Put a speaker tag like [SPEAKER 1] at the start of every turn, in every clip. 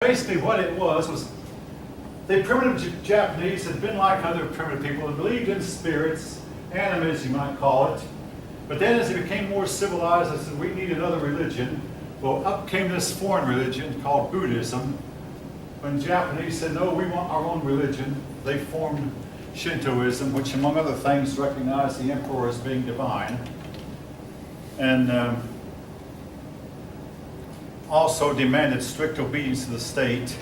[SPEAKER 1] basically what it was the primitive Japanese had been like other primitive people, they believed in spirits, animals you might call it. But then as they became more civilized, they said, we need another religion. Well, up came this foreign religion called Buddhism. When Japanese said, no, we want our own religion, they formed Shintoism, which among other things recognized the emperor as being divine. And also demanded strict obedience to the state.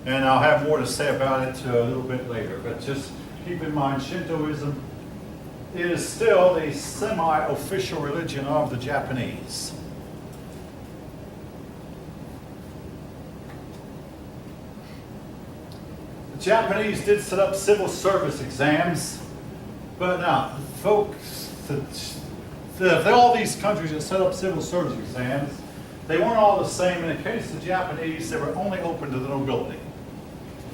[SPEAKER 1] And I'll have more to say about it a little bit later. But just keep in mind, Shintoism is still the semi-official religion of the Japanese. The Japanese did set up civil service exams, but now, folks, all these countries that set up civil service exams, they weren't all the same. In the case of the Japanese, they were only open to the nobility.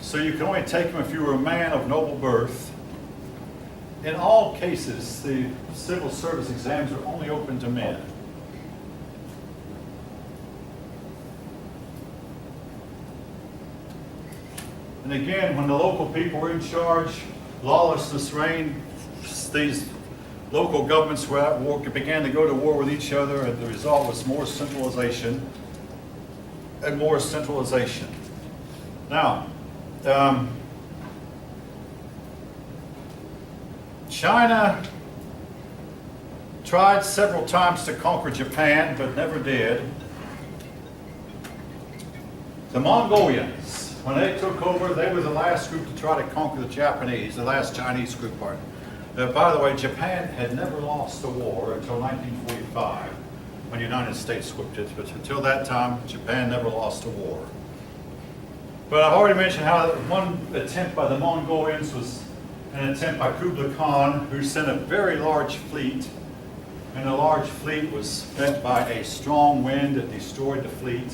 [SPEAKER 1] So you could only take them if you were a man of noble birth. In all cases, the civil service exams were only open to men. And again, when the local people were in charge, lawlessness reigned. These local governments were at war, began to go to war with each other, and the result was more centralization and more centralization. Now, China tried several times to conquer Japan, but never did. The Mongolians, when they took over, they were the last group to try to conquer the Japanese, the last Chinese group. By the way, Japan had never lost a war until 1945, when the United States whipped it. But until that time, Japan never lost a war. But I've already mentioned how one attempt by the Mongolians was an attempt by Kublai Khan, who sent a very large fleet. And the large fleet was met by a strong wind that destroyed the fleet.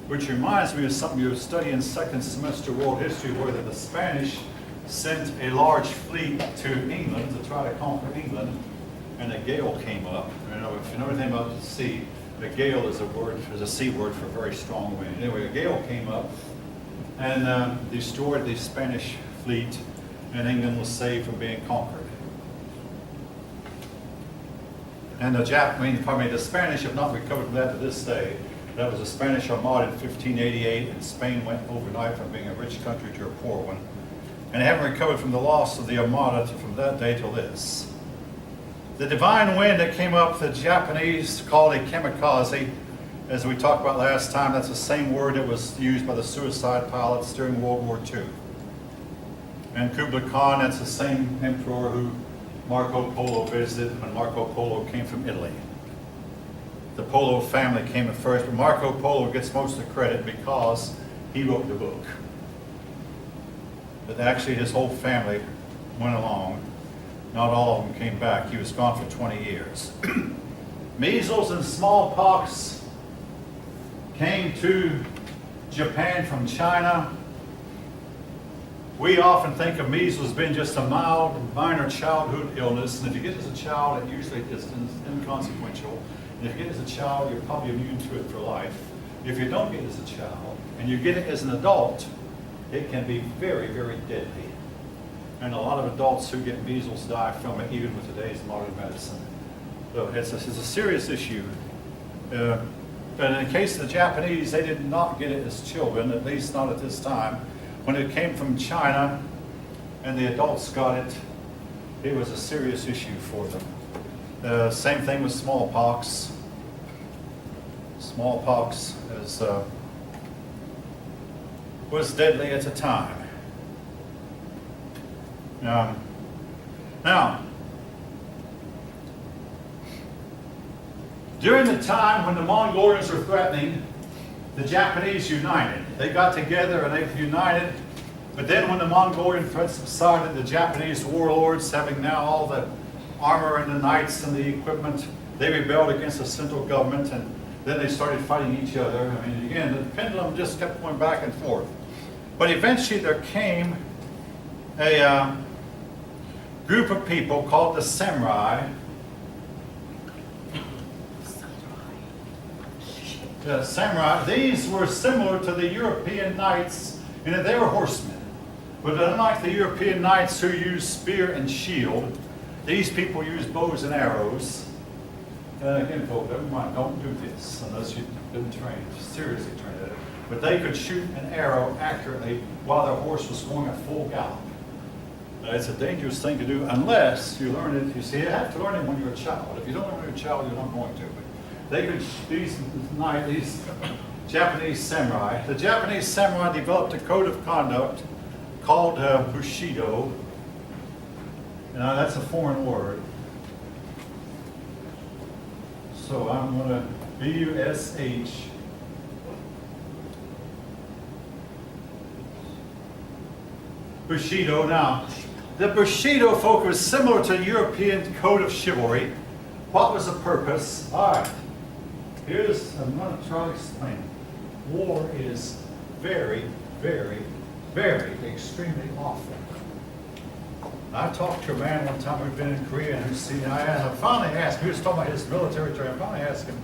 [SPEAKER 1] Which reminds me of something you study in second semester world history, where the Spanish sent a large fleet to England to try to conquer England, and a gale came up. You know, if you know anything about the sea, a gale is a sea word for very strong wind. Anyway, a gale came up and destroyed the Spanish fleet, and England was saved from being conquered. And the Spanish have not recovered from that to this day. That was the Spanish Armada in 1588, and Spain went overnight from being a rich country to a poor one. And they haven't recovered from the loss of the Armada from that day till this. The divine wind that came up, the Japanese called a kamikaze. As we talked about last time, that's the same word that was used by the suicide pilots during World War II. And Kublai Khan, that's the same emperor who Marco Polo visited when Marco Polo came from Italy. The Polo family came at first, but Marco Polo gets most of the credit because he wrote the book. But actually his whole family went along. Not all of them came back. He was gone for 20 years. Measles and smallpox came to Japan from China. We often think of measles as being just a mild, minor childhood illness, and if you get it as a child, it usually is inconsequential. And if you get it as a child, you're probably immune to it for life. If you don't get it as a child, and you get it as an adult, it can be very, very deadly. And a lot of adults who get measles die from it, even with today's modern medicine. So it's a serious issue. But in the case of the Japanese, they did not get it as children, at least not at this time. When it came from China and the adults got it, it was a serious issue for them. Same thing with smallpox. Smallpox was deadly at the time. Now, during the time when the Mongolians were threatening, the Japanese united. They got together and they united. But then when the Mongolian threat subsided, the Japanese warlords, having now all the armor and the knights and the equipment, they rebelled against the central government, and then they started fighting each other. I mean, again, the pendulum just kept going back and forth. But eventually there came a group of people called the samurai. samurai, these were similar to the European knights in that they were horsemen. But unlike the European knights who used spear and shield, these people used bows and arrows. Again, folks, never mind, don't do this unless you've been trained, seriously trained at it. But they could shoot an arrow accurately while their horse was going at full gallop. It's a dangerous thing to do unless you learn it. You see, you have to learn it when you're a child. If you don't learn it when you're a child, you're not going to. But they could, these Japanese samurai, the Japanese samurai developed a code of conduct called Bushido. Now that's a foreign word. So I'm going to B-U-S-H. Bushido. Now, the Bushido folk was similar to the European code of chivalry. What was the purpose? All right. I'm going to try to explain. War is very, very, very extremely awful. I talked to a man one time who'd been in Korea and I finally asked him, he was talking about his military training. I finally asked him,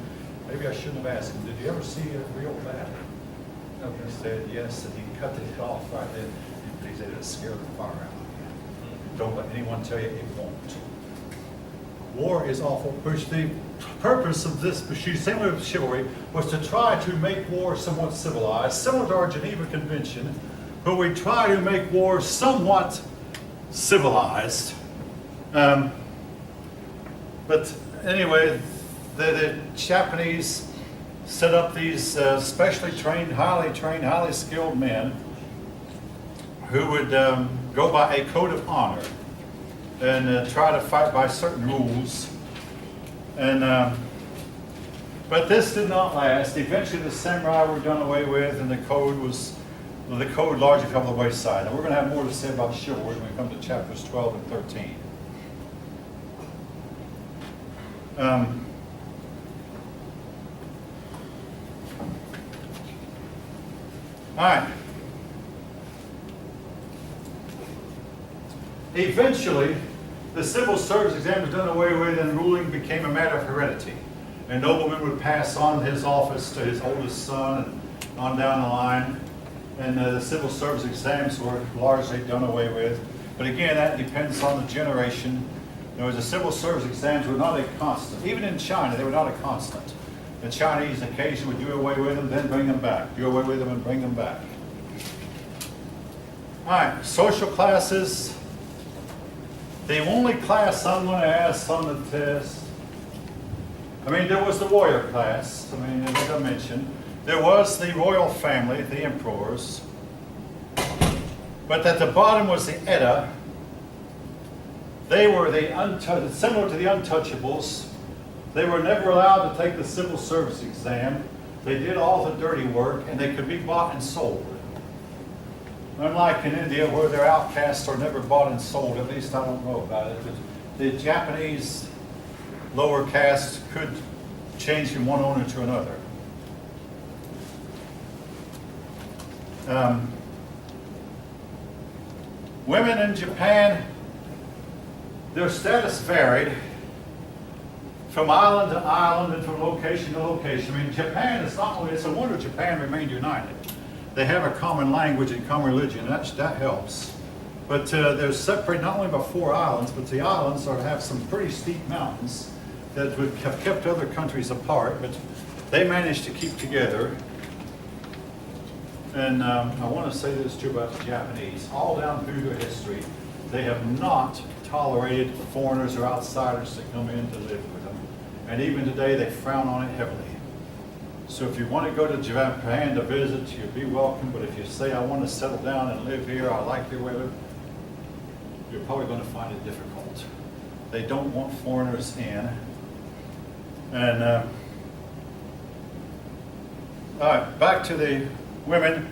[SPEAKER 1] maybe I shouldn't have asked him, did you ever see a real battle? And he said yes, and he cut it off right then. But he said it'll scare the fire out of you. Don't let anyone tell you it won't. War is awful. Which the purpose of this, similar to chivalry, was to try to make war somewhat civilized, similar to our Geneva Convention, but we try to make war somewhat civilized. But anyway, the Japanese set up these specially trained, highly skilled men who would go by a code of honor and try to fight by certain rules. And but this did not last. Eventually the samurai were done away with and the code largely fell to the wayside. And we're going to have more to say about chivalry when we come to chapters 12 and 13. All right. Eventually, the civil service exam was done away with and ruling became a matter of heredity. A nobleman would pass on his office to his oldest son and on down the line. And the civil service exams were largely done away with. But again, that depends on the generation. There was the civil service exams were not a constant. Even in China, they were not a constant. The Chinese occasionally would do away with them, then bring them back. Do away with them and bring them back. All right, social classes. The only class I'm going to ask on the test, there was the warrior class, as I mentioned. There was the royal family, the emperors. But at the bottom was the Edda. They were similar to the untouchables. They were never allowed to take the civil service exam. They did all the dirty work, and they could be bought and sold. Unlike in India, where they're outcasts or never bought and sold, at least I don't know about it. But the Japanese lower caste could change from one owner to another. Women in Japan, their status varied from island to island and from location to location. Japan is not only, it's a wonder Japan remained united. They have a common language and common religion, that helps. But they're separated not only by 4 islands, but the islands have some pretty steep mountains that would have kept other countries apart, but they managed to keep together. And I want to say this too about the Japanese. All down through their history, they have not tolerated foreigners or outsiders to come in to live with them. And even today, they frown on it heavily. So if you want to go to Japan to visit, you'll be welcome. But if you say, I want to settle down and live here, I like the weather, you're probably going to find it difficult. They don't want foreigners in. And all right, back to the women.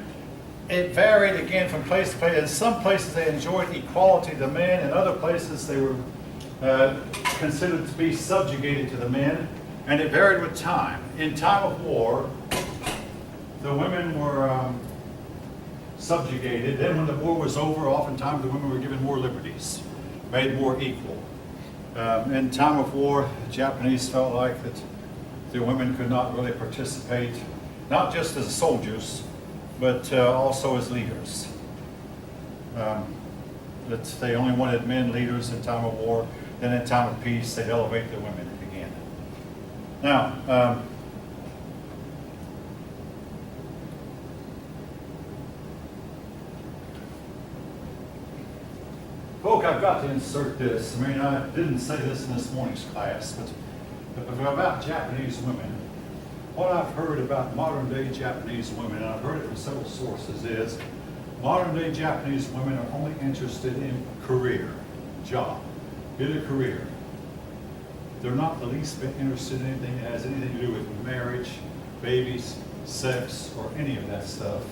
[SPEAKER 1] It varied again from place to place. In some places they enjoyed equality to the men. In other places they were considered to be subjugated to the men. And it varied with time. In time of war, the women were subjugated. Then when the war was over, oftentimes the women were given more liberties, made more equal. In time of war, the Japanese felt like that the women could not really participate not just as soldiers, but also as leaders. That they only wanted men leaders in time of war, then in time of peace, they'd elevate the women again. Now, folk, I've got to insert this. I mean, I didn't say this in this morning's class, but about Japanese women, what I've heard about modern day Japanese women, and I've heard it from several sources, is modern day Japanese women are only interested in career, job, get a career. They're not the least bit interested in anything that has anything to do with marriage, babies, sex, or any of that stuff.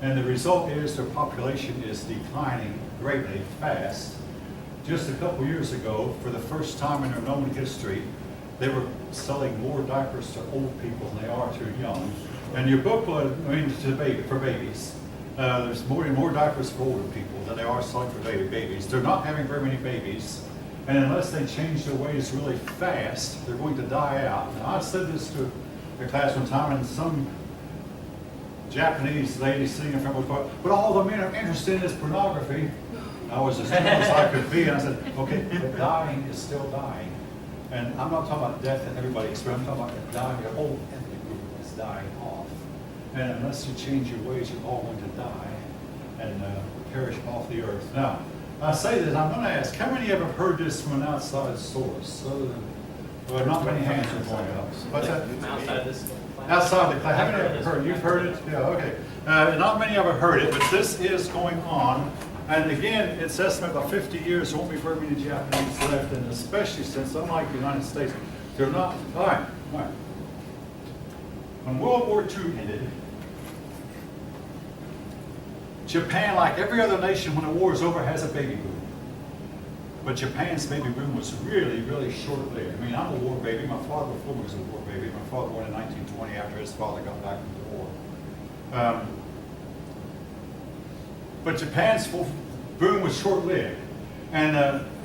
[SPEAKER 1] And the result is their population is declining greatly fast. Just a couple years ago, for the first time in their known history, they were selling more diapers to old people than they are to young. And your booklet, for babies, there's more and more diapers for older people than they are selling for babies. They're not having very many babies, and unless they change their ways really fast, they're going to die out. Now, I said this to a class one time, and some Japanese lady sitting in front of me, but all the men are interested in is pornography. I was as calm as I could be, and I said, okay, but dying is still dying. And I'm not talking about death that everybody experiences, I'm talking about the dying, your whole ethnic group is dying off. And unless you change your ways, you're all going to die and perish off the earth. Now, I say this, I'm going to ask, how many of you have heard this from an outside source? Well, not many hands are going up. What's that?
[SPEAKER 2] Outside this class.
[SPEAKER 1] Outside the class. How many have heard? You've heard it? Yeah, okay. Not many have heard it, but this is going on. And again, it's estimated about 50 years, there won't be very many Japanese left, and especially since, unlike the United States, they're not. All right. When World War II ended, Japan, like every other nation, when the war is over, has a baby boom. But Japan's baby boom was really, really short-lived. I mean, I'm a war baby. My father before me was a war baby. My father born in 1920 after his father got back from the war. But Japan's boom was short-lived. And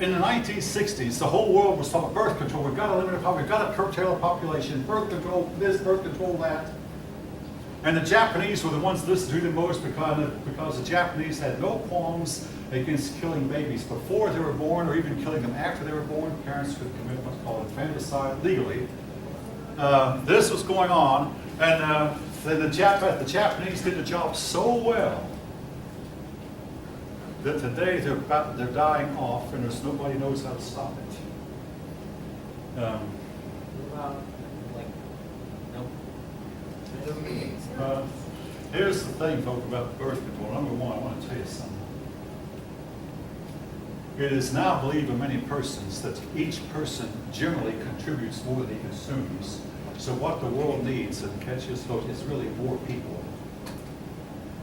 [SPEAKER 1] in the 1960s, the whole world was talking birth control. We've got to limit the population. We've got to curtail the population. Birth control this, birth control that. And the Japanese were the ones listened to the most because the Japanese had no qualms against killing babies before they were born, or even killing them after they were born. Parents could commit what's called infanticide legally. This was going on, and the Japanese did the job so well that today they're dying off, and there's nobody knows how to stop it.
[SPEAKER 2] What about, like, nope.
[SPEAKER 1] Here's the thing, folks, about birth control. Number one, I want to tell you something. It is now believed by many persons that each person generally contributes more than he consumes. So what the world needs, and catch this, folks, is really more people.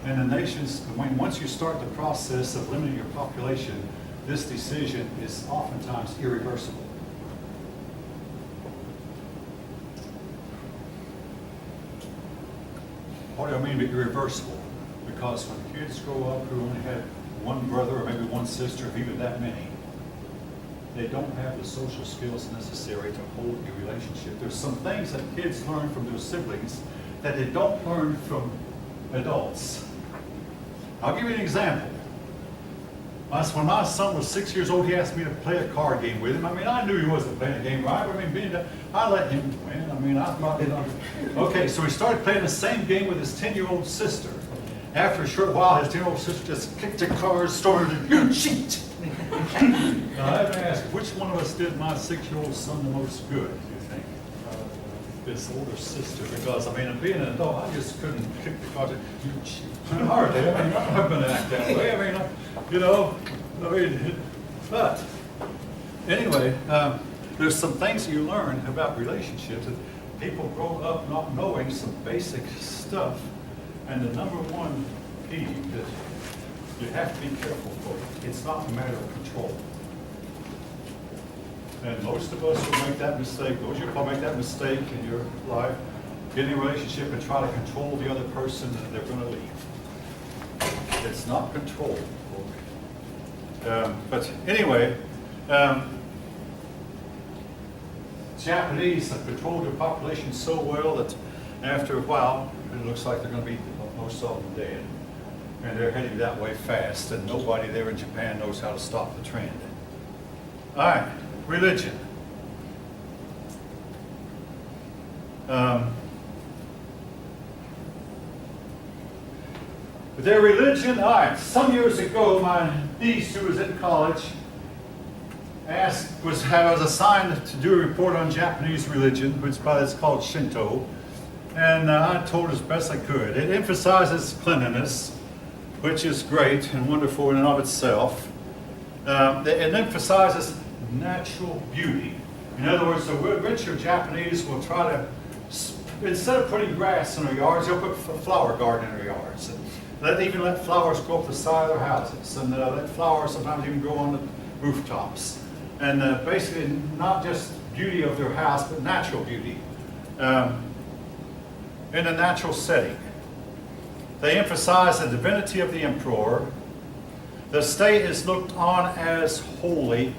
[SPEAKER 1] And the nations, once you start the process of limiting your population, this decision is oftentimes irreversible. What do I mean by irreversible? Because when kids grow up who only have one brother or maybe one sister, or even that many, they don't have the social skills necessary to hold a relationship. There's some things that kids learn from their siblings that they don't learn from adults. I'll give you an example. When my son was 6 years old, he asked me to play a card game with him. I mean, I knew he wasn't playing a game right. I mean, I let him win. I mean, I thought, okay, so he started playing the same game with his 10-year-old sister. After a short while, his 10-year-old sister just kicked the cards, started, "You cheat!" Now, I have to ask, which one of us did my 6-year-old son the most good, do you think? His older sister, because, I mean, being an adult, I just couldn't kick the cards. "You cheat." Hardly. I mean, I'm not going to act that way. I mean, but anyway, there's some things you learn about relationships that people grow up not knowing some basic stuff. And the number one key that you have to be careful for, it's not a matter of control. And most of us will make that mistake. Those of you who make that mistake in your life, get in a relationship and try to control the other person, and they're going to leave. It's not control. But anyway, Japanese have controlled their population so well that after a while, it looks like they're going to be most of them dead. And they're heading that way fast, and nobody there in Japan knows how to stop the trend. All right, religion. Their religion, all right, some years ago, my niece, who was in college, was assigned to do a report on Japanese religion, which is called Shinto, and I told her as best I could. It emphasizes cleanliness, which is great and wonderful in and of itself. It emphasizes natural beauty. In other words, the richer Japanese will try to, instead of putting grass in their yards, they'll put a flower garden in their yards. And even let flowers grow up the side of their houses, and let flowers sometimes even grow on the rooftops. And basically not just beauty of their house, but natural beauty in a natural setting. They emphasize the divinity of the emperor. The state is looked on as holy,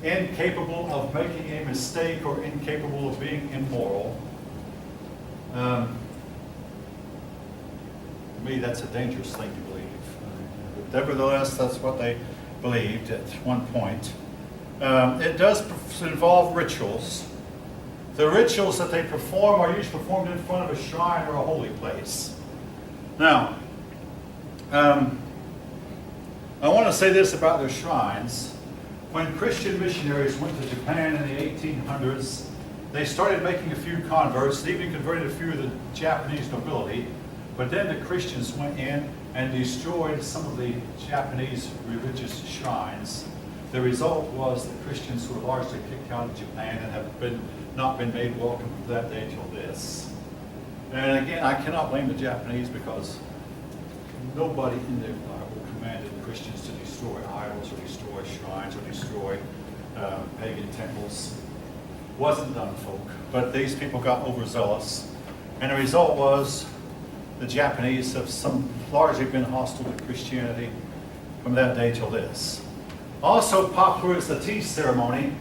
[SPEAKER 1] incapable of making a mistake or incapable of being immoral. To me, that's a dangerous thing to believe. But nevertheless, that's what they believed at one point. It does involve rituals. The rituals that they perform are usually performed in front of a shrine or a holy place. Now, I want to say this about their shrines. When Christian missionaries went to Japan in the 1800s, they started making a few converts, they even converted a few of the Japanese nobility, but then the Christians went in and destroyed some of the Japanese religious shrines. The result was that Christians were largely kicked out of Japan and have not been made welcome from that day till this. And again, I cannot blame the Japanese, because nobody in their Bible commanded Christians to destroy idols or destroy shrines or destroy pagan temples. Wasn't done, folk. But these people got overzealous. And the result was the Japanese have largely been hostile to Christianity from that day till this. Also popular is the tea ceremony.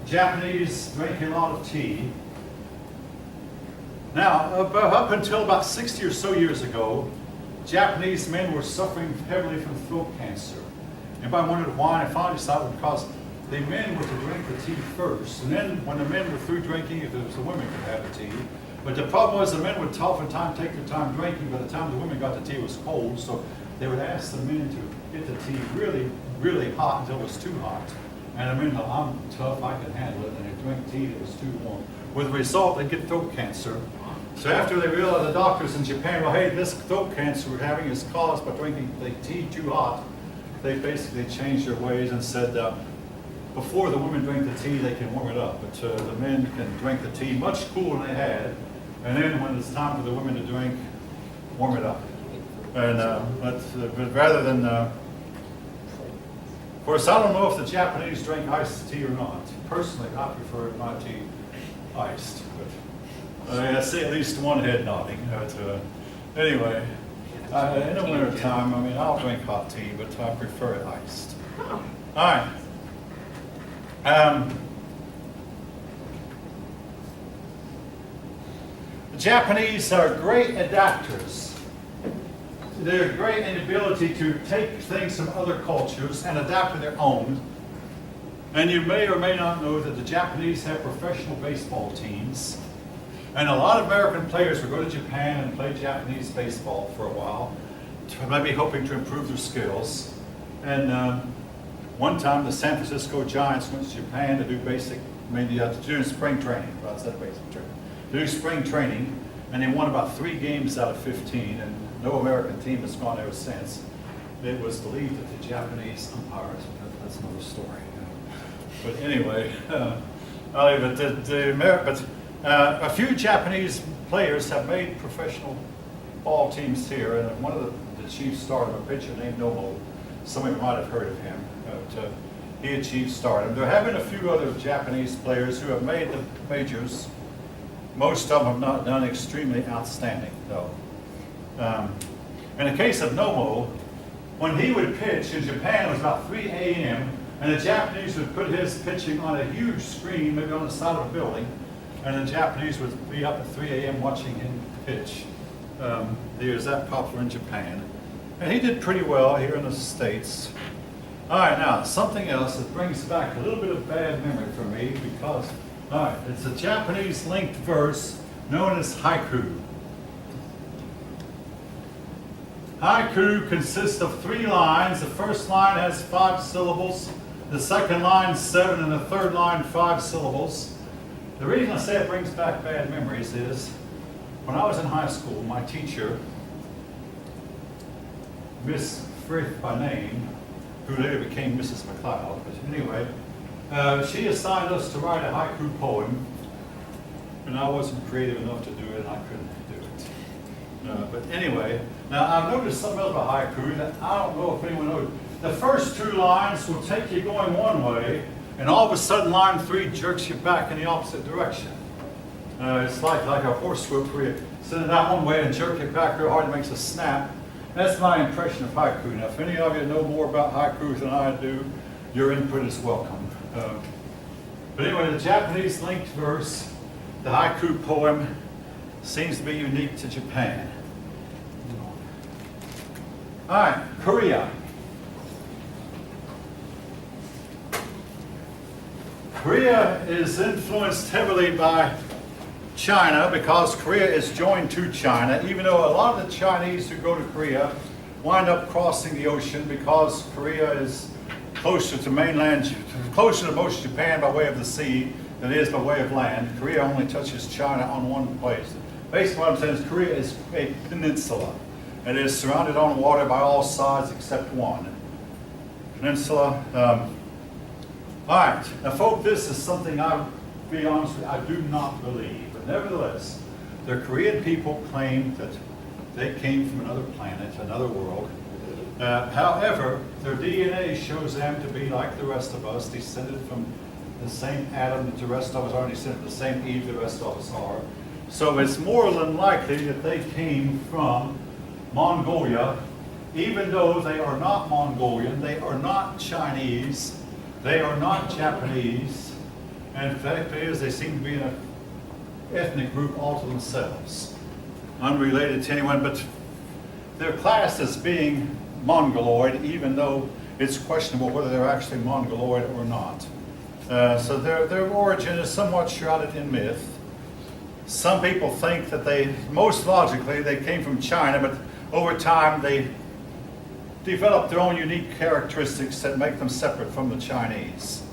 [SPEAKER 1] Japanese drink a lot of tea. Now, up until about 60 or so years ago, Japanese men were suffering heavily from throat cancer. Anybody wondered why? I finally decided because the men were to drink the tea first, and then when the men were through drinking, if it was the women could have the tea. But the problem was the men would oftentimes take their time drinking. By the time the women got the tea, it was cold, so they would ask the men to get the tea really, really hot until it was too hot. And the men thought, I'm tough, I can handle it, and they drink tea that was too warm. With the result, they'd get throat cancer. So after they realized, the doctors in Japan, well, hey, this throat cancer we're having is caused by drinking the tea too hot, they basically changed their ways and said, before the women drink the tea, they can warm it up, but the men can drink the tea much cooler than they had, and then when it's time for the women to drink, warm it up. And but rather than, of course, I don't know if the Japanese drink iced tea or not. Personally, I prefer my tea iced, but I see at least one head nodding. Anyway, in the winter time, I mean, I'll drink hot tea, but I prefer it iced. All right. The Japanese are great adapters. They're great in the ability to take things from other cultures and adapt to their own. And you may or may not know that the Japanese have professional baseball teams. And a lot of American players will go to Japan and play Japanese baseball for a while, maybe hoping to improve their skills. And one time the San Francisco Giants went to Japan to do to do spring training. Well, that's basic training. To do spring training, and they won about 3 games out of 15, and no American team has gone ever since. It was believed that the Japanese umpires, that's another story. But anyway, I'll leave it. A few Japanese players have made professional ball teams here, and one of the chief stardom, a pitcher named Nomo, some of you might have heard of him. He achieved stardom. There have been a few other Japanese players who have made the majors. Most of them have not done extremely outstanding, though. In the case of Nomo, when he would pitch in Japan, it was about 3 a.m., and the Japanese would put his pitching on a huge screen, maybe on the side of a building, and the Japanese would be up at 3 a.m. watching him pitch. He was that popular in Japan. And he did pretty well here in the States. All right, now, something else that brings back a little bit of bad memory for me because, all right, it's a Japanese linked verse known as haiku. Haiku consists of 3 lines. The first line has 5 syllables, the second line 7, and the third line 5 syllables. The reason I say it brings back bad memories is when I was in high school, my teacher, Miss Frith by name, who later became Mrs. McLeod, but anyway, she assigned us to write a haiku poem, and I wasn't creative enough to do it, and I couldn't do it. But anyway, now I've noticed something else about haiku that I don't know if anyone knows. The first 2 lines will take you going one way, and all of a sudden line 3 jerks you back in the opposite direction. It's like a horse whip where you send it out one way and jerk it back real hard, it makes a snap. That's my impression of haiku. Now, if any of you know more about haiku than I do, your input is welcome. But anyway, the Japanese linked verse, the haiku poem, seems to be unique to Japan. All right, Korea. Korea is influenced heavily by China because Korea is joined to China, even though a lot of the Chinese who go to Korea wind up crossing the ocean because Korea is closer to mainland, closer to most of Japan by way of the sea than it is by way of land. Korea only touches China on one place. Basically what I'm saying is Korea is a peninsula. It is surrounded on water by all sides except one. Peninsula. All right, now folks, this is something I'll be honest with you, I do not believe. Nevertheless, the Korean people claim that they came from another planet, another world. However, their DNA shows them to be like the rest of us, descended from the same Adam that the rest of us are, descended from the same Eve the rest of us are. So it's more than likely that they came from Mongolia, even though they are not Mongolian, they are not Chinese, they are not Japanese, and the fact is they seem to be in a ethnic group all to themselves, unrelated to anyone, but they're classed as being Mongoloid, even though it's questionable whether they're actually Mongoloid or not. So their origin is somewhat shrouded in myth. Some people think that most logically, they came from China, but over time they developed their own unique characteristics that make them separate from the Chinese.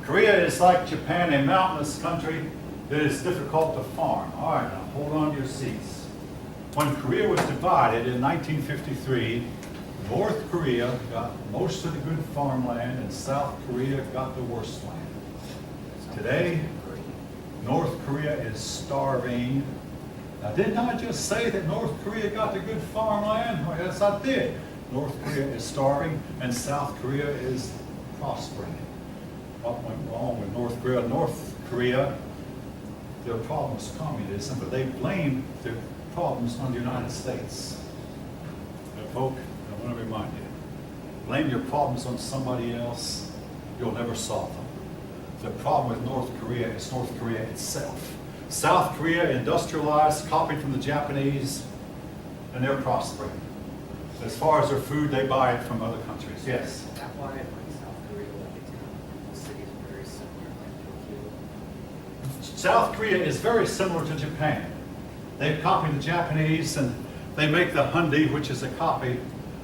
[SPEAKER 1] Korea is like Japan, a mountainous country. It is difficult to farm. All right, now hold on to your seats. When Korea was divided in 1953, North Korea got most of the good farmland and South Korea got the worst land. Today, North Korea is starving. Now, didn't I just say that North Korea got the good farmland? Well, yes, I did. North Korea is starving and South Korea is prospering. What went wrong with North Korea? North Korea, their problem is communism, but they blame their problems on the United States. Now, folk, I want to remind you, blame your problems on somebody else, you'll never solve them. The problem with North Korea is North Korea itself. South Korea industrialized, copied from the Japanese, and they're prospering. As far as their food, they buy it from other countries. Yes?
[SPEAKER 2] That's why like South Korea, like it's kind of, the cities are very similar, like Tokyo.
[SPEAKER 1] South Korea is very similar to Japan. They've copied the Japanese and they make the Hyundai, which is a copy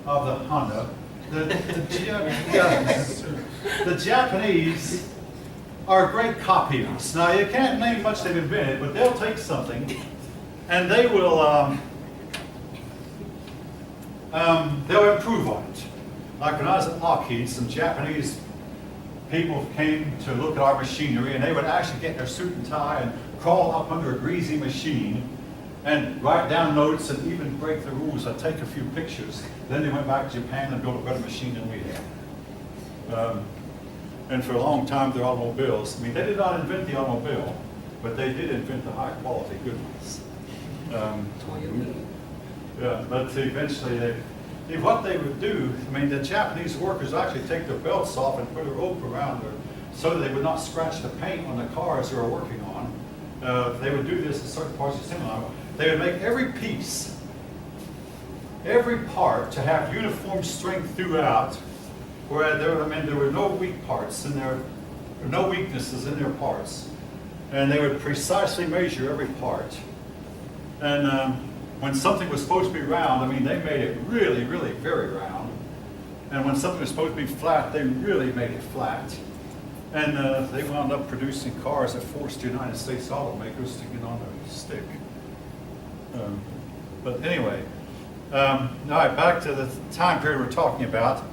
[SPEAKER 1] of the Honda. The Japanese are great copiers. Now you can't name much they've invented, but they'll take something and they will they'll improve on it. Like when I was at Lockheed, some Japanese people came to look at our machinery and they would actually get their suit and tie and crawl up under a greasy machine and write down notes and even break the rules. I'd take a few pictures. Then they went back to Japan and built a better machine than we had. And for a long time, their automobiles, I mean, they did not invent the automobile, but they did invent the high quality good ones. Yeah, but eventually what they would do, I mean, the Japanese workers actually take their belts off and put a rope around them so that they would not scratch the paint on the cars they were working on. They would do this in certain parts of the assembly line. they would make every piece, every part to have uniform strength throughout, where there were no weak parts in their, no weaknesses in their parts. And they would precisely measure every part. And when something was supposed to be round, I mean, they made it really, really very round. And when something was supposed to be flat, they really made it flat. And they wound up producing cars that forced the United States automakers to get on their stick. But anyway, all right, back to the time period we're talking about.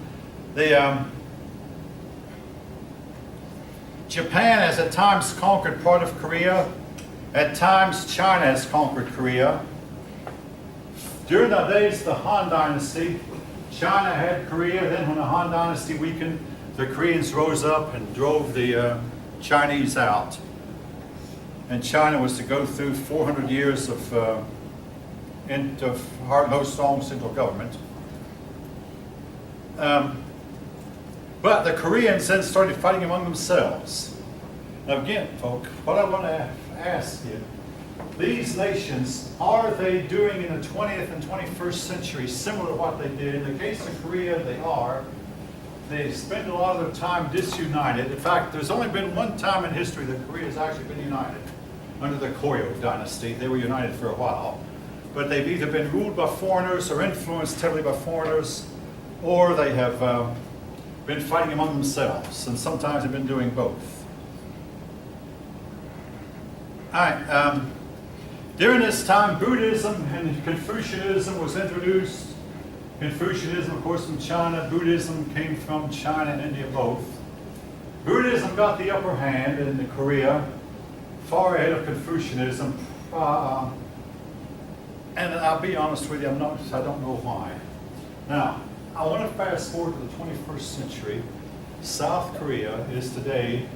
[SPEAKER 1] Japan has at times conquered part of Korea. At times, China has conquered Korea. During the days of the Han Dynasty, China had Korea. Then when the Han Dynasty weakened, the Koreans rose up and drove the Chinese out. And China was to go through 400 years of hard-nosed, strong central government. But the Koreans then started fighting among themselves. Now again, folks, what I want to ask you, these nations, are they doing in the 20th and 21st century similar to what they did? In the case of Korea, they are. They spend a lot of their time disunited. In fact, there's only been one time in history that Korea has actually been united. Under the Goryeo dynasty, they were united for a while. But they've either been ruled by foreigners or influenced heavily by foreigners, or they have been fighting among themselves, and sometimes they've been doing both. All right, during this time, Buddhism and Confucianism was introduced. Confucianism, of course, from China. Buddhism came from China and India both. Buddhism got the upper hand in Korea, far ahead of Confucianism. And I'll be honest with you, I don't know why. Now, I want to fast forward to the 21st century. South Korea is today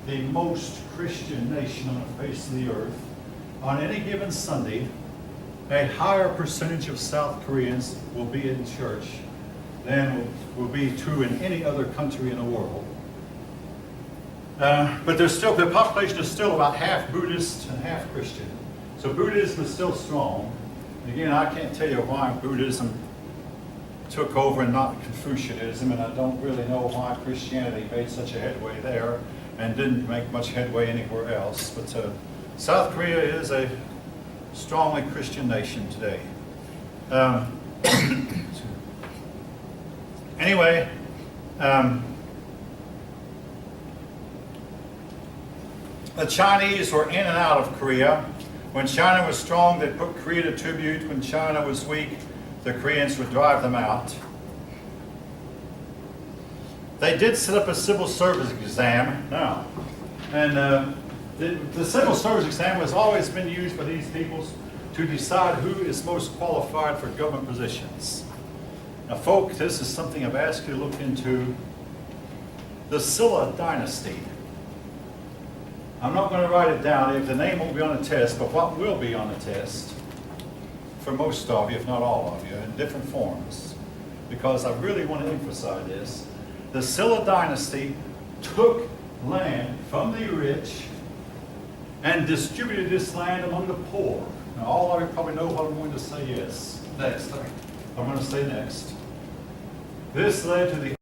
[SPEAKER 1] the most Christian nation on the face of the earth. On any given Sunday, a higher percentage of South Koreans will be in church than will be true in any other country in the world. But the population is still about half Buddhist and half Christian. So Buddhism is still strong. Again, I can't tell you why Buddhism took over and not Confucianism, and I don't really know why Christianity made such a headway there and didn't make much headway anywhere else. But South Korea is a strongly Christian nation today. Anyway, the Chinese were in and out of Korea. When China was strong, they put Korea to tribute. When China was weak, the Koreans would drive them out. They did set up a civil service exam now. And the civil service exam has always been used by these peoples to decide who is most qualified for government positions. Now, folks, this is something I've asked you to look into. The Silla dynasty. I'm not going to write it down. If the name won't be on the test, but what will be on the test for most of you, if not all of you, in different forms, because I really want to emphasize this. The Silla dynasty took land from the rich and distributed this land among the poor. Now, all of you probably know what I'm going to say next. I'm going to say next. This led to the